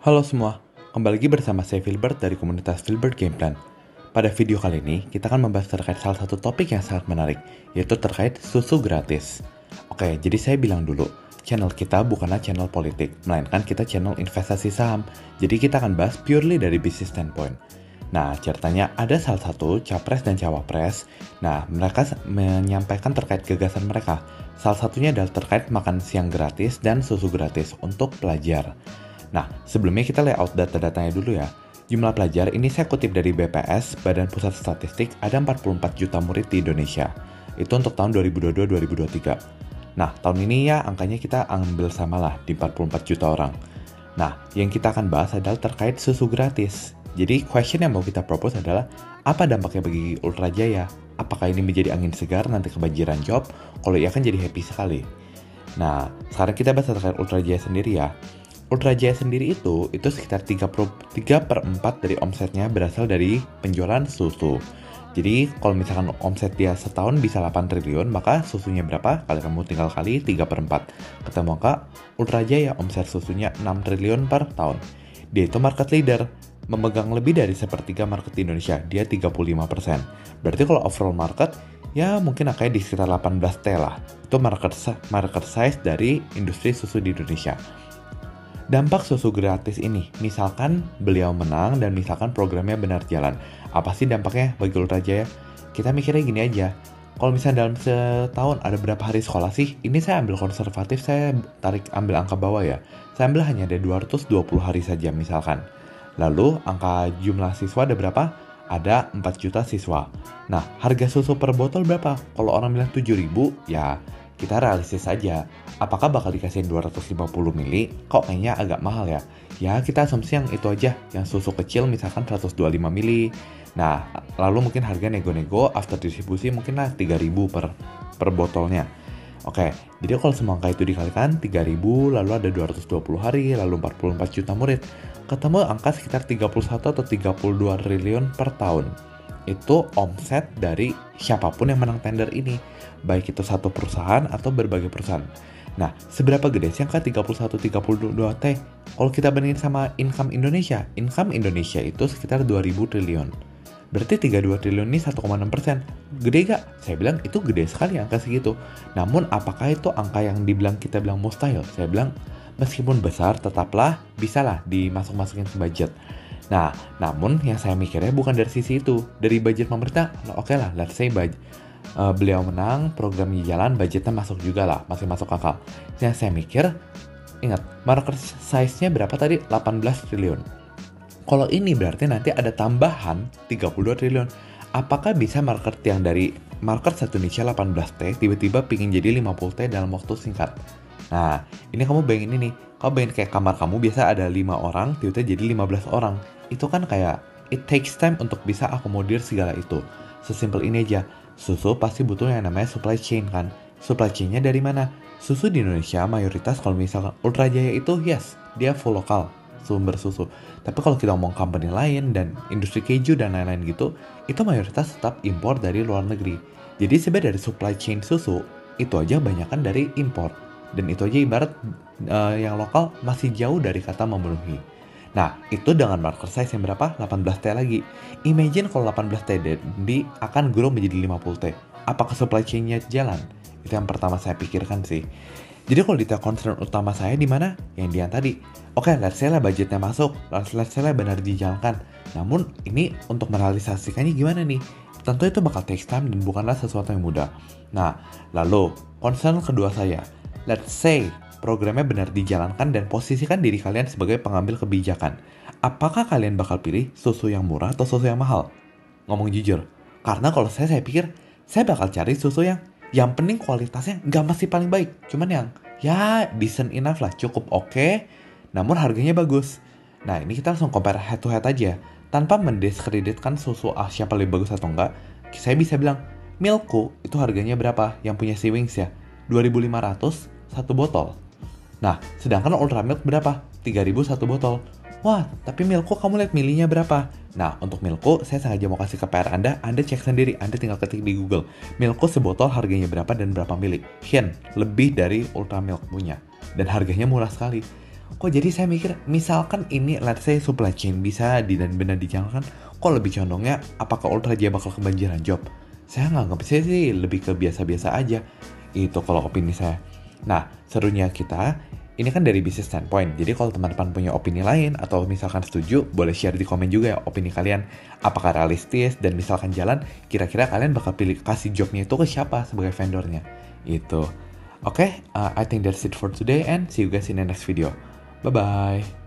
Halo semua, kembali lagi bersama saya Filbert dari komunitas Filbert Game Plan. Pada video kali ini, kita akan membahas terkait salah satu topik yang sangat menarik, yaitu terkait susu gratis. Oke, jadi saya bilang dulu, channel kita bukanlah channel politik, melainkan kita channel investasi saham. Jadi kita akan bahas purely dari business standpoint. Nah, ceritanya ada salah satu capres dan cawapres. Nah, mereka menyampaikan terkait gagasan mereka. Salah satunya adalah terkait makan siang gratis dan susu gratis untuk pelajar. Nah, sebelumnya kita layout data-datanya dulu ya. Jumlah pelajar ini saya kutip dari BPS, Badan Pusat Statistik, ada 44 juta murid di Indonesia. Itu untuk tahun 2022-2023. Nah, tahun ini ya angkanya kita ambil samalah di 44 juta orang. Nah, yang kita akan bahas adalah terkait susu gratis. Jadi, question yang mau kita propose adalah, apa dampaknya bagi Ultra Jaya? Apakah ini menjadi angin segar nanti kebanjiran job? Kalau iya kan jadi happy sekali. Nah, sekarang kita bahas terkait Ultra Jaya sendiri ya. Ultra Jaya sendiri itu sekitar 3/4 dari omsetnya berasal dari penjualan susu. Jadi kalau misalkan omset dia setahun bisa 8 triliun, maka susunya berapa? Kalau kamu tinggal kali 3/4. Ketemu angka, Ultra Jaya omset susunya 6 triliun per tahun. Dia itu market leader, memegang lebih dari sepertiga market di Indonesia, dia 35%. Berarti kalau overall market, ya mungkin angkanya di sekitar 18T lah. Itu market size dari industri susu di Indonesia. Dampak susu gratis ini, misalkan beliau menang dan misalkan programnya benar jalan. Apa sih dampaknya bagi Ultra Jaya? Kita mikirnya gini aja, kalau misalnya dalam setahun ada berapa hari sekolah sih? Ini saya ambil konservatif, saya ambil angka bawah ya. Saya ambil hanya ada 220 hari saja misalkan. Lalu angka jumlah siswa ada berapa? Ada 4 juta siswa. Nah, harga susu per botol berapa? Kalau orang bilang 7.000, ya kita realistis saja. Apakah bakal dikasihin 250 mili? Kok kayaknya agak mahal ya? Ya kita asumsi yang itu aja, yang susu kecil misalkan 125 mili. Nah, lalu mungkin harga nego-nego after distribusi mungkin lah 3.000 per botolnya. Oke, jadi kalau semua angka itu dikalikan 3.000, lalu ada 220 hari, lalu 44 juta murid. Ketemu angka sekitar 31 atau 32 triliun per tahun. Itu omset dari siapapun yang menang tender ini, baik itu satu perusahaan atau berbagai perusahaan. Nah, seberapa gede sih angka 31-32T? Kalau kita bandingin sama income Indonesia itu sekitar 2.000 triliun. Berarti 32 triliun ini 1,6%. Gede gak? Saya bilang itu gede sekali angka segitu. Namun apakah itu angka yang kita bilang mustahil? Saya bilang meskipun besar tetaplah bisalah dimasuk-masukin ke budget. Nah, namun yang saya mikirnya bukan dari sisi itu. Dari budget pemerintah, oke lah, let's say beliau menang, programnya jalan, budgetnya masuk juga lah, masih masuk akal. Yang saya mikir, ingat, market size-nya berapa tadi? 18 triliun. Kalau ini berarti nanti ada tambahan 32 triliun. Apakah bisa market yang dari market satu Indonesia 18T, tiba-tiba pingin jadi 50T dalam waktu singkat? Nah, ini kamu bayangin ini. Kamu bayangin kayak kamar kamu biasa ada 5 orang, tiba-tiba jadi 15 orang. Itu kan kayak, it takes time untuk bisa akomodir segala itu. Sesimpel ini aja. Susu pasti butuh yang namanya supply chain kan. Supply chain-nya dari mana? Susu di Indonesia mayoritas kalau misalkan Ultra Jaya itu yes, dia full lokal sumber susu. Tapi kalau kita ngomong company lain dan industri keju dan lain-lain gitu, itu mayoritas tetap impor dari luar negeri. Jadi sebenarnya dari supply chain susu, itu aja banyakan dari impor. Dan itu aja ibarat yang lokal masih jauh dari kata memenuhi. Nah, itu dengan market size yang berapa? 18T lagi. Imagine kalau 18T akan grow menjadi 50T. Apakah supply chain-nya jalan? Itu yang pertama saya pikirkan sih. Jadi kalau detail concern utama saya di mana? Yang dia tadi. Oke, let's say lah budgetnya masuk, let's say lah benar dijalankan. Namun ini untuk merealisasikannya gimana nih? Tentu itu bakal take time dan bukanlah sesuatu yang mudah. Nah, lalu concern kedua saya, let's say programnya benar dijalankan dan posisikan diri kalian sebagai pengambil kebijakan. Apakah kalian bakal pilih susu yang murah atau susu yang mahal? Ngomong jujur, karena kalau saya pikir saya bakal cari susu yang penting kualitasnya nggak mesti paling baik, cuman yang ya decent enough lah, cukup oke, namun harganya bagus. Nah ini kita langsung compare head to head aja, tanpa mendiskreditkan susu siapa lebih bagus atau enggak. Saya bisa bilang, Milko itu harganya berapa yang punya si Wings ya? 2.500 satu botol. Nah sedangkan Ultra Milk berapa? 3.000 satu botol. Wah, tapi Milko kamu lihat milinya berapa? Nah, untuk Milko, saya sengaja mau kasih ke PR Anda cek sendiri, Anda tinggal ketik di Google. Milko sebotol harganya berapa dan berapa mili. Lebih dari Ultra Milk punya. Dan harganya murah sekali. Kok jadi saya mikir, misalkan ini let's say supply chain bisa dan benar dijalankan, kok lebih condongnya apakah Ultra Jaya bakal kebanjiran job? Saya nganggap sih lebih ke biasa-biasa aja. Itu kalau opini saya. Nah, serunya kita, ini kan dari bisnis standpoint. Jadi kalau teman-teman punya opini lain atau misalkan setuju, boleh share di komen juga ya opini kalian. Apakah realistis dan misalkan jalan, kira-kira kalian bakal pilih kasih jobnya itu ke siapa sebagai vendornya. Itu. Oke, I think that's it for today and see you guys in the next video. Bye-bye.